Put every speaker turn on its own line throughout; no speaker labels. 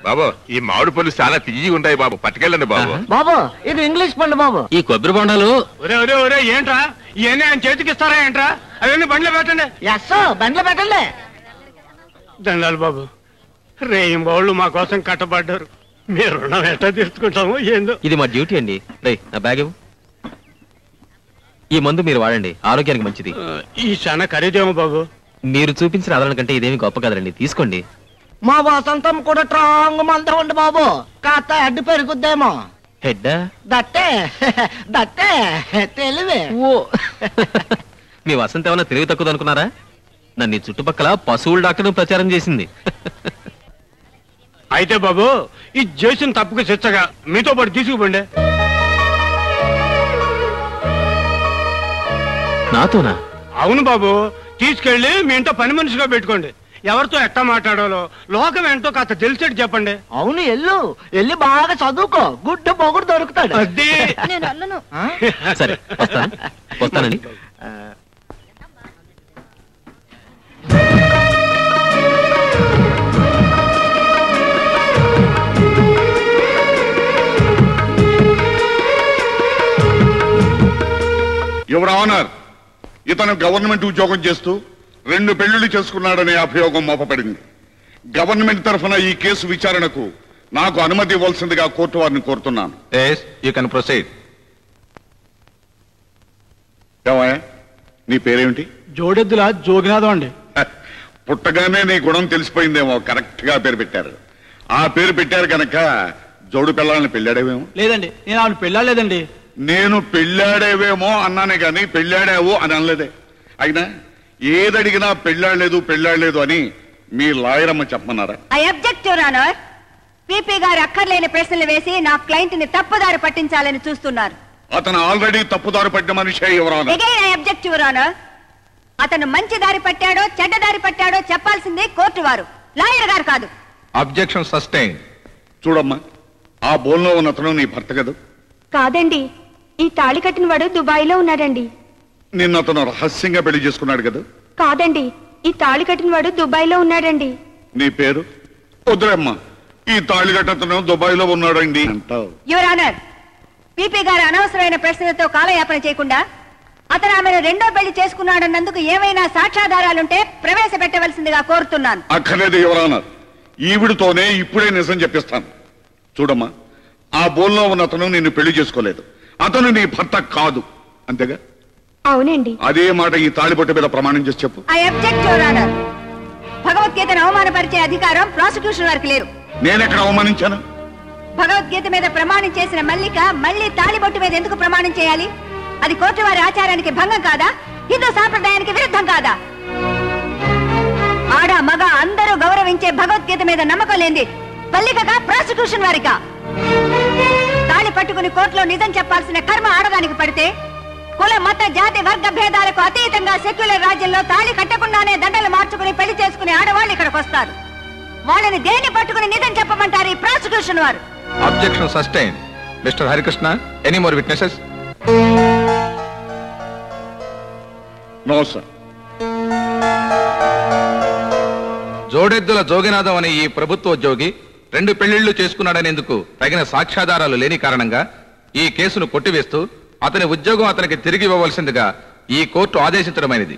బాబు ఈ మామిడి పళ్ళు చాలా తీయగా ఉంటాయి బాబు, పట్టుకెళ్ళండి బాబు.
బాబు ఇది ఇంగ్లీష్ పండు బాబు.
ఈ కొబ్బరి బొండాలు
ఏంట్రా ఇవన్నీ ఆయన చేతికి ఇస్తారా ఏంట్రా? అవన్నీ బండ్లో పెట్టండి.
ఎస్ బండ్లో పెట్టండి.
దండాలు బాబు, రేయం బావుళ్ళు మా కోసం కట్టబడ్డారు. మీరు రుణం ఎట్లా తీర్చుకుంటాము ఏందో.
ఇది మా డ్యూటీ అండి. నా బ్యాగ్ ఇవ్వు. ఈ మందు మీరు వాడండి, ఆరోగ్యానికి మంచిది.
ఈ చాలా ఖరీదేమో బాబు.
మీరు చూపించిన ఆదరణ కంటే ఇదేమి గొప్ప కదండి, తీసుకోండి.
మా వసంతం కూడా స్ట్రాంగ్ మంద ఉండి బాబు, కాస్త హెడ్ పెరుగుద్దేమో.
హెడ్
దట్టే దట్టే తెలివే.
ఓ మీ వసంత ఏమన్నా తెలివి తక్కువ అనుకున్నారా? నన్ను ఈ చుట్టుపక్కల పశువుల డాక్టర్ ప్రచారం చేసింది.
అయితే బాబు ఈ చేసిన తప్పుకు శిక్షగా మీతో పాటు తీసుకుపోండి.
నాతోనా?
అవును బాబు, తీసుకెళ్లి మీ ఇంట్లో పని మనిషిగా పెట్టుకోండి. ఎవరితో ఎట్టా మాట్లాడాలో లోకం ఏంటో కాస్త తెలిసేట్టు చెప్పండి.
అవును ఎల్లి బాగా చదువుకో, గుడ్డు పొగుడు దొరుకుతాడు.
అదే
సరే వస్తానండి.
యువర్ ఆనర్, ఇతను గవర్నమెంట్ ఉద్యోగం చేస్తూ 2 పెళ్లిళ్లు చేసుకున్నాడనే అభియోగం మోపబడింది. గవర్నమెంట్ తరఫున ఈ కేసు విచారణకు నాకు అనుమతి ఇవ్వాల్సిందిగా కోర్టు వారిని కోరుతున్నాను. ఏమయ్య, నీ పేరేమిటి?
జోడెద్దుల జోగినాథం అండి.
పుట్టగానే నీ గుణం తెలిసిపోయిందేమో, కరెక్ట్ గా పేరు పెట్టారు. ఆ పేరు పెట్టారు కనుక జోడు పిల్లల్ని పెళ్ళాడేవేమో.
లేదండి, నేను ఆవిడ పెళ్ళాలేదండి.
నేను పెళ్ళాడేవేమో అన్నానే గాని పెళ్ళాడావు అని అనలేదే. అయినా ఏదడిగినా పెళ్ళాడలేదు అని మీ లాయర్ అమ్మ చెప్పమన్నారా?
I object your honour. PP గారు అక్కర్లేని ప్రశ్నలు వేసి నా క్లయింట్ ని తప్పుదారి పట్టించాలని చూస్తున్నారు.
అతను ఆల్రెడీ తప్పుదారి పట్టిన మనిషే your honour.
Again I object your honour. అతను మంచి దారి పట్టాడో చెడ్డ దారి పట్టాడో చెప్పాల్సింది కోర్టు వారు, లాయర్ గారు కాదు.
Objection sustain.
చూడమ్మా, ఆ బోన్లో ఉన్న అతను నీ భర్త కదా?
కాదండి, ఈ తాళి కట్టిన వాడు దుబాయ్లో ఉన్నాడండి.
నిన్న అతను రహస్యంగా పెళ్లి చేసుకున్నాడు కదా?
కాదండి, ఈ తాళి కట్టిన వాడు దుబాయ్లో ఉన్నాడండి.
నీ పేరు? వద్దురమ్మా, ఈ తాళి కట్టతను దుబాయ్లో ఉన్నాడండి అంటావు.
యువర్ ఆనర్, పీపీ గారు అనవసరమైన ప్రశ్నలతో కాలయాపన చేయకుండా అతను ఆమెను 2వ పెళ్లి చేసుకున్నాడన్నందుకు ఏమైనా సాక్ష్యాధారాలుంటే ప్రవేశపెట్టవలసిందిగా కోరుతున్నాను.
అక్కర్లేదు యువర్ ఆనర్, ఈవిడితోనే ఇప్పుడే నిజం చెప్పిస్తాను. చూడమ్మా, ఆ బోన్లో ఉన్న అతను నిన్ను పెళ్లి చేసుకోలేదు, అతను నీ భర్త కాదు, అంతేగా?
అవునండి.
అదే మాట ఈ తాళిబొట్టు మీద ప్రమాణం చేసి చెప్పు.
I object your honour. భగవద్గీతను అవమానపరిచే అధికారం ప్రాసిక్యూషన్ వారికి లేదు.
నేనెక్కడ అవమానించాను?
భగవద్గీత మీద ప్రమాణం చేసిన మల్లిక మళ్ళీ తాళిబొట్టు మీద ఎందుకు ప్రమాణం చేయాలి? అది కోర్టు వారి ఆచారానికి భంగం కాదా? హిందూ సాంప్రదాయానికి విరుద్ధం కాదా? ఆడ మగ అందరూ గౌరవించే భగవద్గీత మీద నమ్మకం లేని మల్లికగా ప్రాసిక్యూషన్ వారికా? తాళి పట్టుకుని కోర్టులో నిజం చెప్పాల్సిన కర్మ ఆడదానికి పడితే కుల మత జాతి వర్గ భేదాలకు అతీతంగా సెక్యులర్ రాజ్యంలో తాళి కట్టకుండానే దండలు మార్చుకుని పెళ్లి చేసుకునే ఆడవాళ్ళు ఇక్కడికి వస్తారు. వాళ్ళని దేన్ని పట్టుకుని నిజం చెప్పమంటారు ఈ ప్రాసిక్యూషన్ వారు?
Objection sustain. Mister Harikrishna, any more witnesses?
No sir.
Jodeddula Joginatham అనే ఈ ప్రభుత్వ ఉద్యోగి 2 పెళ్లిళ్లు చేసుకున్నాడనేందుకు తగిన సాక్ష్యాధారాలు లేని కారణంగా ఈ కేసును కొట్టివేస్తూ అతని ఉద్యోగం అతనికి తిరిగి ఇవ్వవలసిందిగా ఈ కోర్టు ఆదేశించడమైనది.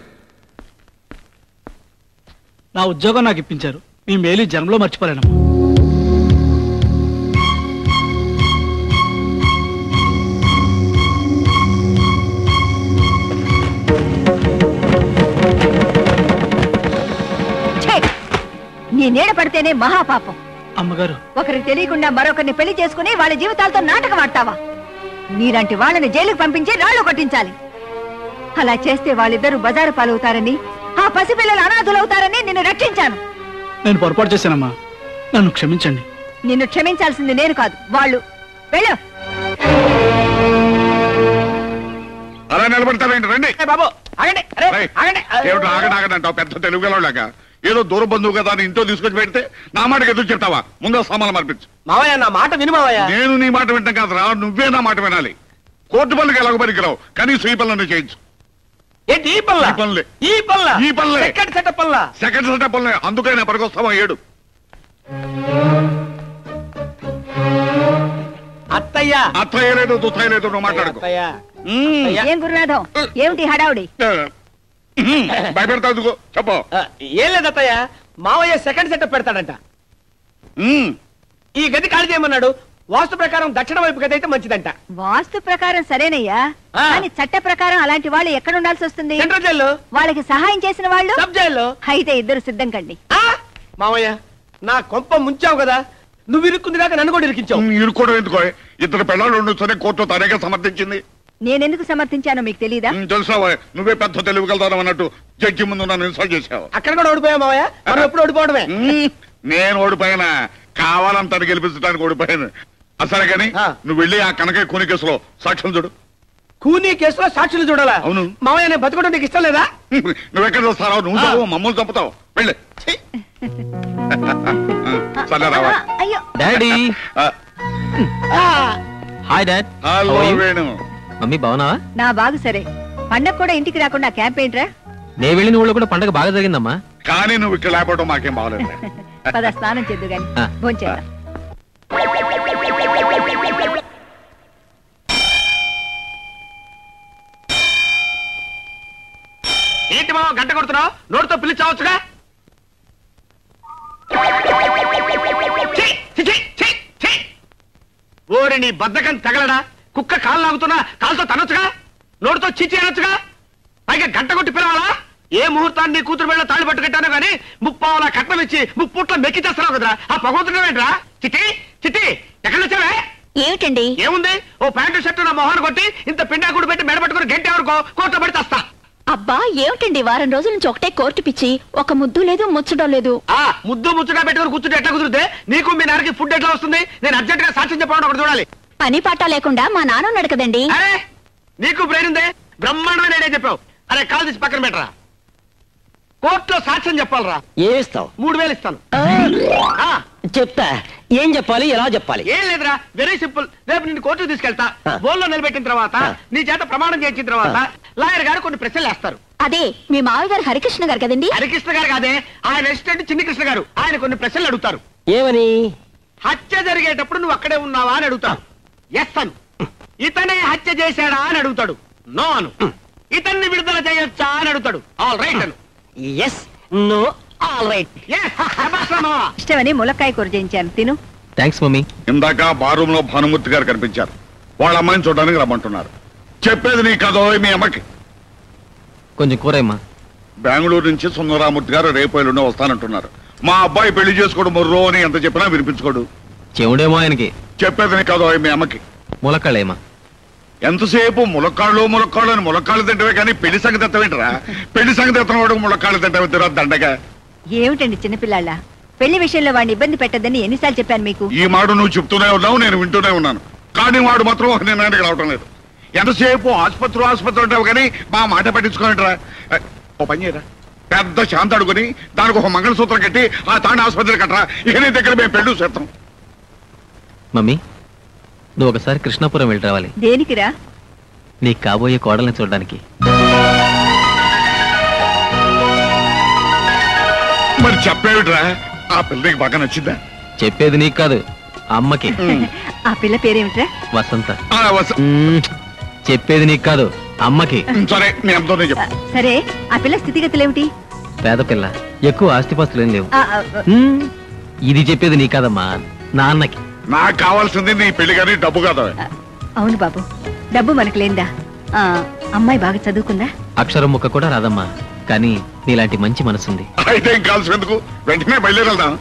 నా ఉద్యోగం నాకు ఇప్పించారు, మీ మేలు జన్మలో మర్చిపోలేనమ్మా.
నీ నీడ పడితేనే మహాపాపం.
అమ్మగారు,
ఒకరికి తెలియకుండా మరొకరిని పెళ్లి చేసుకుని వాళ్ళ జీవితాలతో నాటకం ఆడతావా? నీలాంటి వాళ్ళని జైలుకు పంపించి రాళ్లు కొట్టించాలి. అలా చేస్తే వాళ్ళిద్దరూ బజారు పాలవుతారని, ఆ పసిపిల్లలు అనాథులవుతారని నిన్ను రక్షించాను.
నేను పొరపాటు చేశానమ్మా, నన్ను క్షమించండి.
నిన్ను క్షమించాల్సింది నేను కాదు, వాళ్ళు. వెళ్ళు.
అలా నిలబడతారేంటి? రండి
బాబు, ఆగండి.
ఏమిటి ఆగడాగడంటావు? పెద్ద తెలుగులాగా ఏదో దూర బంధువు కదా అని ఇంట్లో తీసుకొచ్చి పెడితే నా మాటకి ఎదురు చెప్తావా? ముందు సామాన్లు మార్పించు.
మావయ్య నా మాట విను మావయ్య.
నేను నీ మాట వింటాం కాదురా, నువ్వే నా మాట వినాలి. కోర్టు పనులకు ఎలాగో పనికిరావు, కనీసం ఈ పనులను చేయించు.
ఏంటి ఈ పనులే? సెకండ్ సెటప్ పనులే.
అందుకైనా పనికొస్తావా? 7 అత్తయ్య లేదు దుత్తయ్య లేదు నువ్వు మాట్లాడుకో.
ఏం గురునాథం ఏమిటి హడావుడి?
భయపెడతావు చెప్పు.
ఏం లేదత్తయ్య, మావయ్య సెకండ్ సెటప్ పెడతాడంట. ఈ గది ఖాళీ చేయమన్నాడు. వాస్తు ప్రకారం దక్షిణ వైపు గది అయితే మంచిదంట.
వాస్తు ప్రకారం సరేనయ్యా, కానీ చట్ట ప్రకారం అలాంటి వాళ్ళు ఎక్కడ ఉండాల్సి వస్తుంది?
సెంట్రల్ జైల్లో.
వాళ్ళకి సహాయం చేసిన వాళ్ళు
సబ్ జైల్లో.
అయితే ఇద్దరు సిద్ధం కండి.
మావయ్య నా కొంప ముంచావు కదా, నువ్వు ఇరుక్కుంది కాక నన్ను కూడా ఇరికించావు.
ఇరుక్కోవడం ఎందుకో? ఇద్దరు పిల్లలు ఉండొచ్చని కోర్టు తనేగా సమర్థించింది.
నేనెందుకు సమర్థించానో మీకు తెలీదా?
తెలుసావా, నువ్వే పెద్ద తెలివిగలుగుతాను అన్నట్టు జడ్జి ముందు నన్ను ఇన్సల్ట్ చేసావు.
అక్కడ కూడా ఓడిపోయావు మావయ్య, మనం ఎప్పుడు ఓడిపోవడమే.
నేను ఓడిపోయినా, కావాలంతా గెలిపించడానికి ఓడిపోయాను. అసలే కానీ నువ్వు వెళ్ళి ఆ కనకయ్య కూని కేసులో సాక్ష్యం చూడు.
కూనీ కేసులో సాక్షులు చూడాలా?
అవును.
మావయ్య నేను బతుకోవడం నీకు ఇష్టం లేదా?
నువ్వెక్కడ వస్తావు? నువ్వు చదువు, మమ్మల్ని చంపుతావు. వెళ్ళి సరే రావా.
అయ్యో
daddy. Hi dad.
Hello Venu.
Mummy బాగున్నావా?
నా బాగు సరే. పండగ కూడా ఇంటికి రాకుండా క్యాంప్ ఏంట్రా?
నేను వెళ్ళిన ఊళ్ళో కూడా పండగ బాగా జరిగిందమ్మా.
కానీ నువ్వు ఇక్కడ లేకపోవడం మాకేం బాగలేదు.
పద స్నానం చేద్దు గాని భోంచేద్దాం.
ఏంటి మావ గంట కొడుతున్నావు? నోటితో పిలిచావచ్చుగా. ఓరి నీ బద్దకం తగలడా? కుక్క కాలు లాగుతున్నా కాలుతో తనొచ్చుగా, నోటితో చిచి అనొచ్చుగా, పైగా గంట కొట్టి పిలవాలా? ఏ ముహూర్తాన్ని నీ కూతురు వెళ్ళ తాళి పట్టుకెట్టాను గానీ ముప్పావులా కట్నం ఇచ్చి ముప్పుట్ల మెక్కి చేస్తున్నావు కదరా. ఆ పగవుతున్నావేంట్రా? చిట్టి చిట్టి ఎక్కడ వచ్చావే?
ఏమిటండి?
ఏముంది, ఓ ప్యాంటు షర్టు నా మొహాన్ని కొట్టి ఇంత పిండాకుడు పెట్టి మెడ పట్టుకుని గంట ఎవరికో కోర్టులో పడి తెస్తా.
అబ్బా ఏమిటండి, వారం రోజుల నుంచి ఒకటే కోర్టు పిచ్చి, ఒక ముద్దు లేదు ముచ్చడం లేదు.
ఆ ముద్దు ముచ్చగా పెట్టుకుని కూర్చుంటే ఎట్లా కుదిరితే? నీకు మీ నాన్నకి ఫుడ్ ఎట్లా వస్తుంది? నేను అర్జెంట్ గా సాక్ష్యం చెప్పడం ఒకటి చూడాలి.
పని పాట లేకుండా మా నాన్న ఉన్నాడు కదండి.
అరే నీకు బ్రెయిన్ ఉందే, బ్రహ్మాండమైన ఐడియా చెప్పావు. అరే కాలు తీసి పక్కన పెట్టరా. కోర్టులో సాక్ష్యం చెప్పాలరా.
ఏమిస్తావు?
3000 ఇస్తాను.
చెప్తా. ఏం చెప్పాలి, ఎలా చెప్పాలి?
ఏం లేదురా, వెరీ సింపుల్. రేపు నిన్ను కోర్టుకు తీసుకెళ్తా. బోల్లో నిలబెట్టిన తర్వాత నీ చేత ప్రమాణం చేయించిన తర్వాత లాయర్ గారు కొన్ని ప్రశ్నలు వేస్తారు.
అదే మీ మావి గారు హరికృష్ణ గారు కదండి.
హరికృష్ణ గారు కాదే, ఆయన అసిస్టెంట్ చిన్ని కృష్ణ గారు. ఆయన కొన్ని ప్రశ్నలు అడుగుతారు.
ఏమని?
హత్య జరిగేటప్పుడు నువ్వు అక్కడే ఉన్నావా అని అడుగుతాడు. ఎస్ అను. ఇతనే హత్య చేశాడా అని అడుగుతాడు. నో అను. ఇతన్ని విడుదల చేయొచ్చా అని అడుగుతాడు. ఆల్ రైట్ అను.
Yes, no, all right.
ఇష్టమని ములక్కాయ కూర చేయించాను, తిను.
Thanks mummy.
ఇందాక బారూమ్ లో భానుమూర్తి గారు కనిపించారు. వాళ్ళ అమ్మాయిని చూడడానికి రమ్మంటున్నారు. చెప్పేది నీ కథ మీ అమ్మకి.
కొంచెం కూరేమ్మా.
బెంగళూరు నుంచి సుందరామూర్తి గారు రేపు ఎల్లుండి వస్తానంటున్నారు. మా అబ్బాయి పెళ్లి చేసుకోడు మొర్రో అని ఎంత చెప్పినా వినిపించుకోడు.
చెవుడేమో ఆయనకి.
చెప్పేది నీ కథ మీ అమ్మకి.
ములక్కాళ్ళేమా.
ఎంతసేపు ములక్కాళ్ళు ములక్కాళ్ళు అని ములక్కాళ్ళు తింటవే కానీ పెళ్లి సంగతి ఎత్తవేంటరా? పెళ్లి సంగతి ఎత్తనవాడు ములక్కాళ్ళు తింటవే తిరగదు దండగా.
ఏమిటండి చిన్నపిల్లాళ్ళ, పెళ్లి విషయంలో వాడిని ఇబ్బంది పెట్టద్దని ఎన్నిసార్లు చెప్పాను మీకు?
ఈ మాట నువ్వు చెప్తూనే ఉన్నావు, నేను వింటూనే ఉన్నాను. కానీ వాడు మాత్రం ఒక నిర్ణయానికి రావటం లేదు. ఎంతసేపు ఆసుపత్రి ఉంటావు కానీ మా మాట పట్టించుకోనంటరా. ఓ పని చేయరా, పెద్ద శాంత అడుగుని దానికి ఒక మంగళసూత్రం కట్టి ఆ తాండ ఆసుపత్రి కట్టరా. ఇక నీ దగ్గర మేము పెళ్లి చేస్తాం.
మమ్మీ నువ్వు ఒకసారి కృష్ణాపురం వెళ్ళి రావాలి.
దేనికిరా?
నీకు కాబోయే కోడల్ని చూడడానికి.
మరి చెప్పేవిట్రా, ఆ పిల్లకి బాగా నచ్చిందా?
చెప్పేది నీకు కాదు, అమ్మకి.
ఆ పిల్ల పేరేమిట్రా?
వసంత. చెప్పేది నీకు కాదు, అమ్మకి.
సరే నీ అమ్మతోనే చెప్పు.
సరే ఆ పిల్ల స్థితిగతులేమిటి?
పేద పిల్ల, ఎక్కువ ఆస్తిపాస్తులు ఏం లేవు. ఇది చెప్పేది నీ కాదమ్మా, నాన్నకి.
నాకు కావాల్సింది నీ పెళ్లి కానీ డబ్బు కాదు.
అవును బాబు, డబ్బు మనకు లేందా? అమ్మాయి బాగా చదువుకుందా?
అక్షరం ముక్క కూడా రాదమ్మా, కానీ నీలాంటి మంచి మనసుంది.
అయితే ఏం కావాల్సినందుకు వెంటనే బయలుదేరదాం.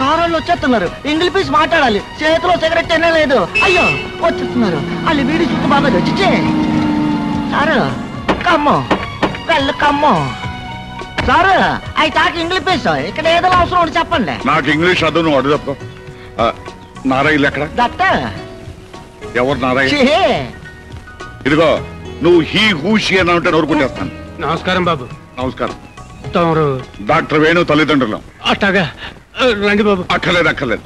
కారాళ్ళు వచ్చేస్తున్నారు. ఇంగ్లీష్ పీస్ మాట్లాడాలి. చేతిలో సిగరెట్ అయినా లేదు. అయ్యో వచ్చేస్తున్నారు. వాళ్ళు వీడి చుట్టూ బాగా వచ్చి సారు కమ్మో వెళ్ళు కమ్మో. సారు అవి తాకి ఇంగ్లీష్ పీస్ ఇక్కడ ఏదో అవసరం ఉంటే చెప్పండి.
నాకు ఇంగ్లీష్ అదు, నువ్వు అడు చెప్పు. నారాయణ ఎక్కడ?
దత్త.
ఎవరు నారాయణ? ఇదిగో నువ్వు హీ హూషి అని అంటే నోరుకుంటేస్తాను.
నమస్కారం బాబు.
నమస్కారం.
తమరు
డాక్టర్ వేణు తల్లిదండ్రులు.
అట్టాగా రండి బాబు.
అక్కర్లేదు.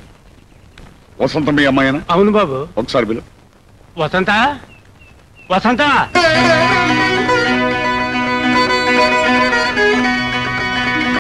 వసంత మీ అమ్మాయినా?
అవును బాబు.
ఒకసారి బిలు.
వసంత.